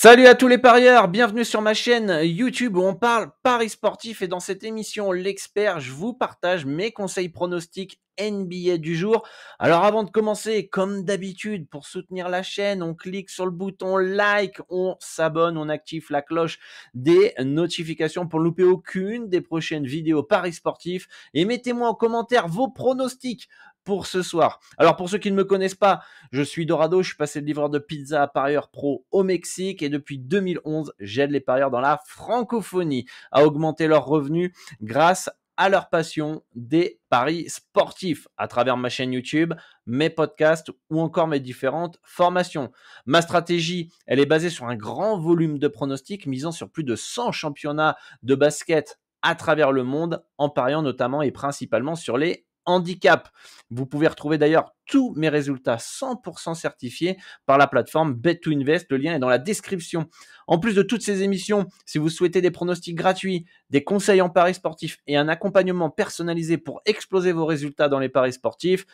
Salut à tous les parieurs, bienvenue sur ma chaîne YouTube où on parle paris sportif et dans cette émission L'expert, je vous partage mes conseils pronostics NBA du jour. Alors avant de commencer, comme d'habitude, pour soutenir la chaîne, on clique sur le bouton like, on s'abonne, on active la cloche des notifications pour ne louper aucune des prochaines vidéos paris sportifs et mettez-moi en commentaire vos pronostics pour ce soir. Alors pour ceux qui ne me connaissent pas, je suis Dorado, je suis passé de livreur de pizza à parieur pro au Mexique et depuis 2011, j'aide les parieurs dans la francophonie à augmenter leurs revenus grâce à leur passion des paris sportifs à travers ma chaîne YouTube, mes podcasts ou encore mes différentes formations. Ma stratégie, elle est basée sur un grand volume de pronostics misant sur plus de 100 championnats de basket à travers le monde en pariant notamment et principalement sur les handicaps. Vous pouvez retrouver d'ailleurs tous mes résultats 100% certifiés par la plateforme Bet2Invest. Le lien est dans la description. En plus de toutes ces émissions, si vous souhaitez des pronostics gratuits, des conseils en paris sportifs et un accompagnement personnalisé pour exploser vos résultats dans les paris sportifs,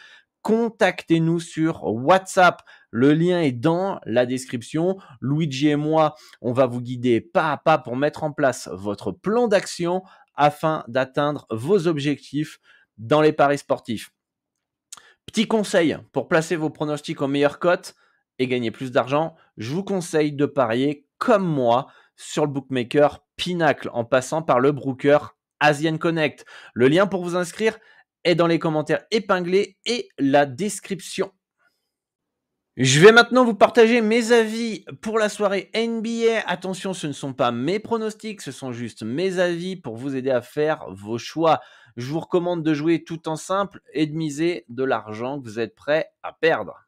contactez-nous sur WhatsApp. Le lien est dans la description. Luigi et moi, on va vous guider pas à pas pour mettre en place votre plan d'action afin d'atteindre vos objectifs dans les paris sportifs. Petit conseil pour placer vos pronostics aux meilleures cotes et gagner plus d'argent, je vous conseille de parier comme moi sur le bookmaker Pinacle en passant par le broker Asian Connect. Le lien pour vous inscrire est dans les commentaires épinglés et la description. Je vais maintenant vous partager mes avis pour la soirée NBA. Attention, ce ne sont pas mes pronostics, ce sont juste mes avis pour vous aider à faire vos choix. Je vous recommande de jouer tout en simple et de miser de l'argent que vous êtes prêt à perdre.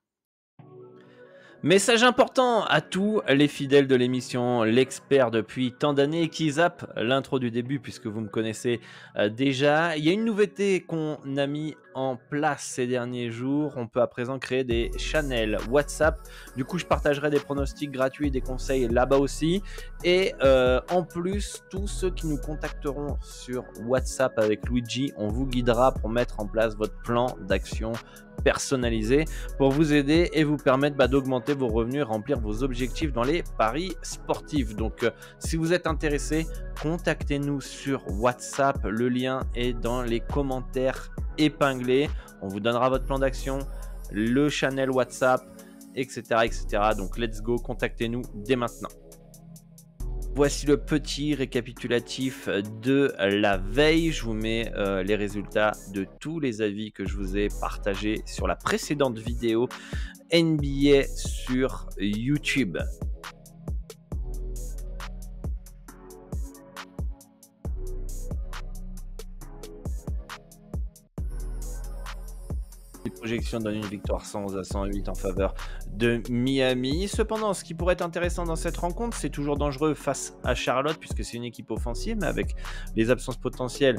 Message important à tous les fidèles de l'émission L'expert depuis tant d'années qui zappent l'intro du début puisque vous me connaissez déjà. Il y a une nouveauté qu'on a mis en place ces derniers jours. On peut à présent créer des channels WhatsApp. Du coup, je partagerai des pronostics gratuits et des conseils là-bas aussi. Et en plus, tous ceux qui nous contacteront sur WhatsApp avec Luigi, on vous guidera pour mettre en place votre plan d'action personnalisé pour vous aider et vous permettre d'augmenter vos revenus et remplir vos objectifs dans les paris sportifs. Donc, si vous êtes intéressé, contactez-nous sur WhatsApp. Le lien est dans les commentaires épinglés. On vous donnera votre plan d'action, le channel WhatsApp, etc., etc. Donc, let's go, contactez-nous dès maintenant. Voici le petit récapitulatif de la veille. Je vous mets les résultats de tous les avis que je vous ai partagés sur la précédente vidéo NBA sur YouTube. Les projections donnent une victoire 111 à 108 en faveur de Miami. Cependant, ce qui pourrait être intéressant dans cette rencontre, c'est toujours dangereux face à Charlotte puisque c'est une équipe offensive, mais avec les absences potentielles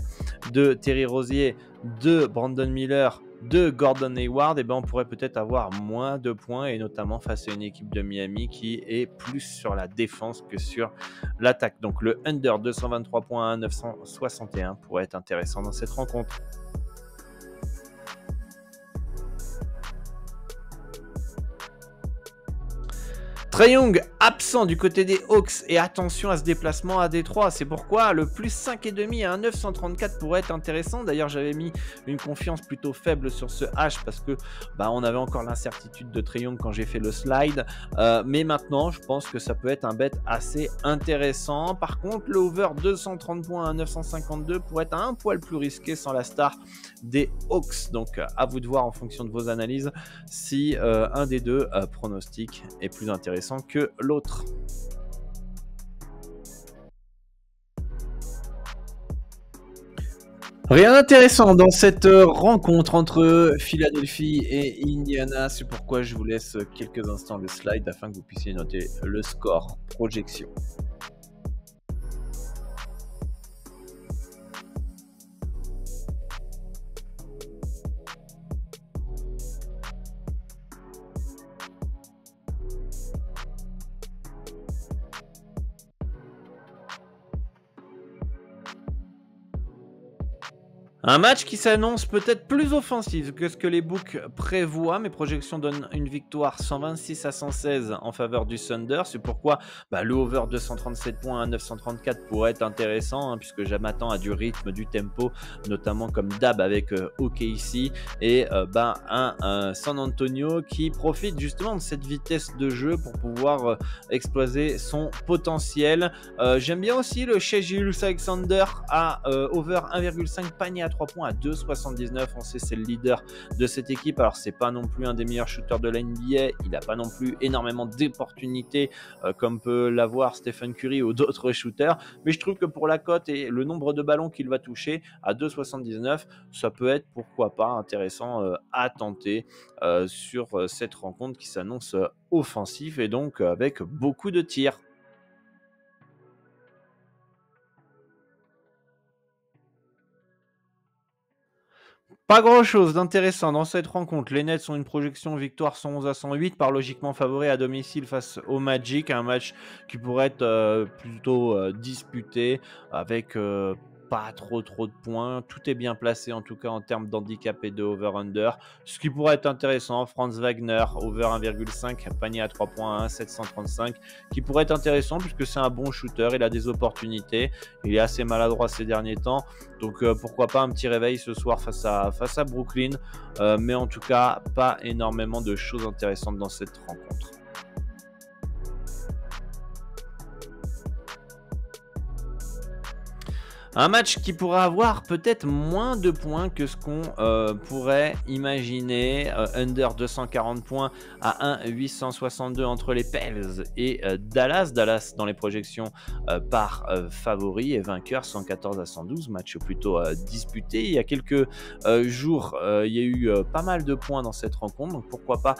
de Terry Rozier, de Brandon Miller, de Gordon Hayward, on pourrait peut-être avoir moins de points et notamment face à une équipe de Miami qui est plus sur la défense que sur l'attaque. Donc le under 223 points à 961 pourrait être intéressant dans cette rencontre. Trae Young absent du côté des Hawks et attention à ce déplacement à Détroit. C'est pourquoi le plus 5,5 à 1,934 pourrait être intéressant. D'ailleurs, j'avais mis une confiance plutôt faible sur ce H parce que on avait encore l'incertitude de Trae Young quand j'ai fait le slide. Mais maintenant, je pense que ça peut être un bet assez intéressant. Par contre, le over 230 points à 952 pourrait être un poil plus risqué sans la star des Hawks. Donc, à vous de voir en fonction de vos analyses si un des deux pronostics est plus intéressant que l'autre. Rien d'intéressant dans cette rencontre entre Philadelphie et Indiana, c'est pourquoi je vous laisse quelques instants le slide afin que vous puissiez noter le score projection. Un match qui s'annonce peut-être plus offensif que ce que les books prévoient. Mes projections donnent une victoire 126-116 en faveur du Thunder. C'est pourquoi le over 237 points à 934 pourrait être intéressant, hein, puisque je m'attends à du rythme, du tempo, notamment comme d'hab avec OKC et un San Antonio qui profite justement de cette vitesse de jeu pour pouvoir exploser son potentiel. J'aime bien aussi le Shai Gilgeous-Alexander à over 1,5 panier à 3 points à 2,79. On sait c'est le leader de cette équipe. Alors c'est pas non plus un des meilleurs shooters de la NBA. Il n'a pas non plus énormément d'opportunités comme peut l'avoir Stephen Curry ou d'autres shooters. Mais je trouve que pour la cote et le nombre de ballons qu'il va toucher à 2,79, ça peut être pourquoi pas intéressant à tenter sur cette rencontre qui s'annonce offensive et donc avec beaucoup de tirs. Pas grand-chose d'intéressant dans cette rencontre. Les Nets ont une projection victoire 111-108, par logiquement favori à domicile face au Magic. Un match qui pourrait être plutôt disputé avec pas trop de points. Tout est bien placé en tout cas en termes d'handicap et de over-under. Ce qui pourrait être intéressant, Franz Wagner, over 1,5, panier à 3 points à 1,735, qui pourrait être intéressant puisque c'est un bon shooter, il a des opportunités, il est assez maladroit ces derniers temps. Donc pourquoi pas un petit réveil ce soir face à Brooklyn. Mais en tout cas, pas énormément de choses intéressantes dans cette rencontre. Un match qui pourrait avoir peut-être moins de points que ce qu'on pourrait imaginer. Under 240 points à 1,862 entre les Pels et Dallas. Dallas dans les projections par favori et vainqueur 114-112. Match plutôt disputé. Il y a quelques jours, il y a eu pas mal de points dans cette rencontre. Donc pourquoi pas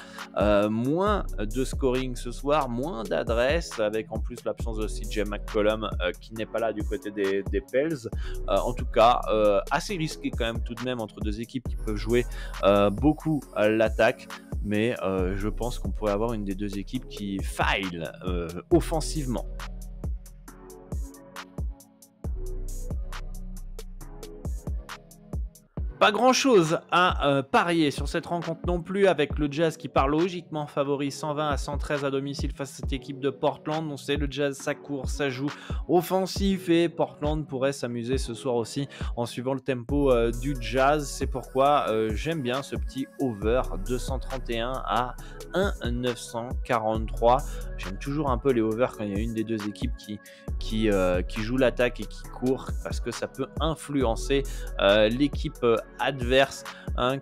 moins de scoring ce soir, moins d'adresse, avec en plus l'absence de CJ McCollum qui n'est pas là du côté des Pels. En tout cas, assez risqué quand même tout de même entre deux équipes qui peuvent jouer beaucoup à l'attaque. Mais je pense qu'on pourrait avoir une des deux équipes qui faille offensivement. Pas grand chose à parier sur cette rencontre non plus, avec le Jazz qui part logiquement favori 120-113 à domicile face à cette équipe de Portland. On sait le Jazz ça court, ça joue offensif et Portland pourrait s'amuser ce soir aussi en suivant le tempo du Jazz. C'est pourquoi j'aime bien ce petit over 231 à 1,943. J'aime toujours un peu les overs quand il y a une des deux équipes qui joue l'attaque et qui court, parce que ça peut influencer l'équipe adverse,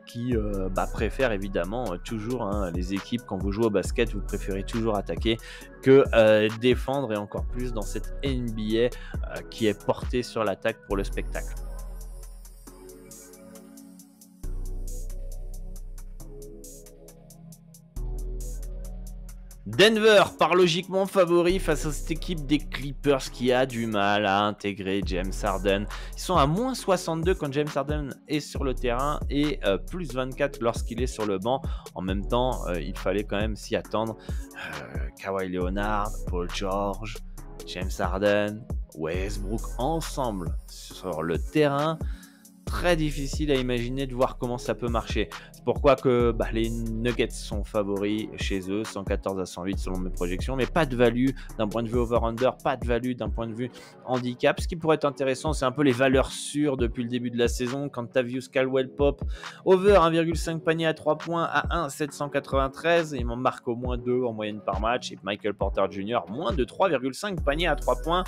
qui préfère évidemment toujours les équipes. Quand vous jouez au basket, vous préférez toujours attaquer que défendre, et encore plus dans cette NBA qui est portée sur l'attaque pour le spectacle. Denver part logiquement favori face à cette équipe des Clippers qui a du mal à intégrer James Harden. Ils sont à moins 62 quand James Harden est sur le terrain et plus 24 lorsqu'il est sur le banc. En même temps, il fallait quand même s'y attendre. Kawhi Leonard, Paul George, James Harden, Westbrook ensemble sur le terrain. Très difficile à imaginer de voir comment ça peut marcher. C'est pourquoi que les Nuggets sont favoris chez eux, 114-108 selon mes projections, mais pas de value d'un point de vue over-under, pas de value d'un point de vue handicap. Ce qui pourrait être intéressant, c'est un peu les valeurs sûres depuis le début de la saison. Quand Tavius Caldwell-Pope, over 1,5 panier à 3 points à 1,793, il m'en marque au moins 2 en moyenne par match. Et Michael Porter Jr., moins de 3,5 paniers à 3 points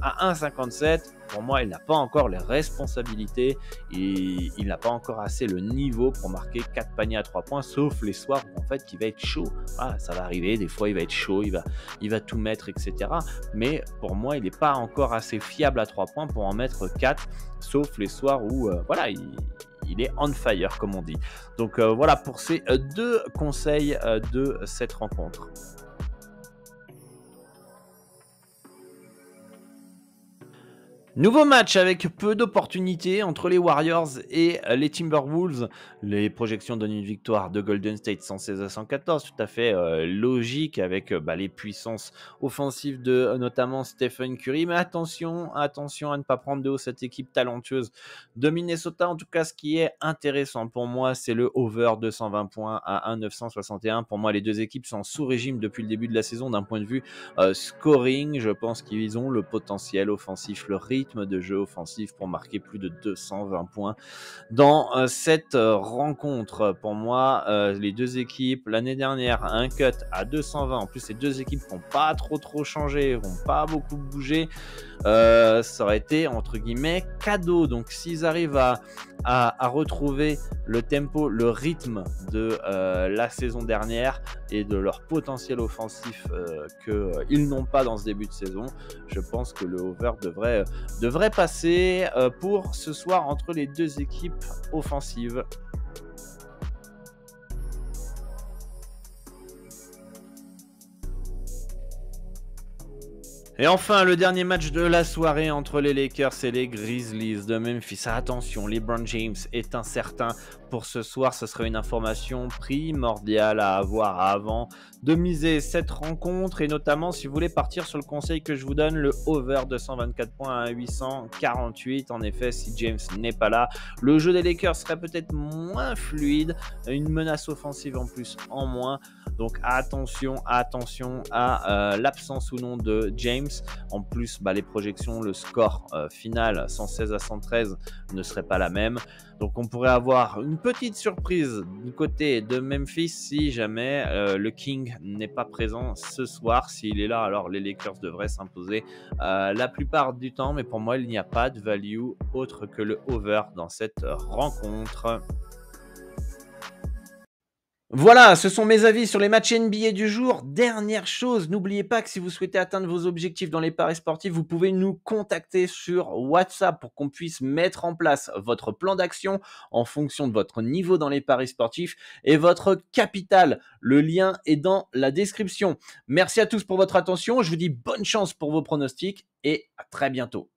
à 1,57. Pour moi, il n'a pas encore les responsabilités et il n'a pas encore assez le niveau pour marquer 4 paniers à 3 points, sauf les soirs où en fait il va être chaud. Voilà, ça va arriver, des fois il va être chaud, il va tout mettre, etc. Mais pour moi, il n'est pas encore assez fiable à 3 points pour en mettre 4, sauf les soirs où il est on fire, comme on dit. Donc voilà pour ces deux conseils de cette rencontre. Nouveau match avec peu d'opportunités entre les Warriors et les Timberwolves. Les projections donnent une victoire de Golden State 116-114, tout à fait logique avec les puissances offensives de notamment Stephen Curry. Mais attention, attention à ne pas prendre de haut cette équipe talentueuse de Minnesota. En tout cas, ce qui est intéressant pour moi, c'est le over de 120 points à 1,961. Pour moi, les deux équipes sont sous régime depuis le début de la saison d'un point de vue scoring. Je pense qu'ils ont le potentiel offensif, le rythme de jeu offensif pour marquer plus de 220 points dans cette rencontre. Pour moi, les deux équipes, l'année dernière, un cut à 220. En plus, ces deux équipes n'ont pas trop changé, n'ont pas beaucoup bougé. Ça aurait été, entre guillemets, cadeau. Donc, s'ils arrivent à retrouver le tempo, le rythme de la saison dernière et de leur potentiel offensif qu'ils n'ont pas dans ce début de saison, je pense que le over devrait passer pour ce soir entre les deux équipes offensives. Et enfin, le dernier match de la soirée entre les Lakers et les Grizzlies de Memphis. Attention, LeBron James est incertain pour ce soir. Ce serait une information primordiale à avoir avant de miser cette rencontre. Et notamment, si vous voulez partir sur le conseil que je vous donne, le over de 124 points à 848. En effet, si James n'est pas là, le jeu des Lakers serait peut-être moins fluide. Une menace offensive en plus en moins. Donc attention à l'absence ou non de James. En plus, les projections, le score final 116-113 ne serait pas la même. Donc on pourrait avoir une petite surprise du côté de Memphis si jamais le King n'est pas présent ce soir. S'il est là, alors les Lakers devraient s'imposer la plupart du temps. Mais pour moi, il n'y a pas de value autre que le over dans cette rencontre. Voilà, ce sont mes avis sur les matchs NBA du jour. Dernière chose, n'oubliez pas que si vous souhaitez atteindre vos objectifs dans les paris sportifs, vous pouvez nous contacter sur WhatsApp pour qu'on puisse mettre en place votre plan d'action en fonction de votre niveau dans les paris sportifs et votre capital. Le lien est dans la description. Merci à tous pour votre attention. Je vous dis bonne chance pour vos pronostics et à très bientôt.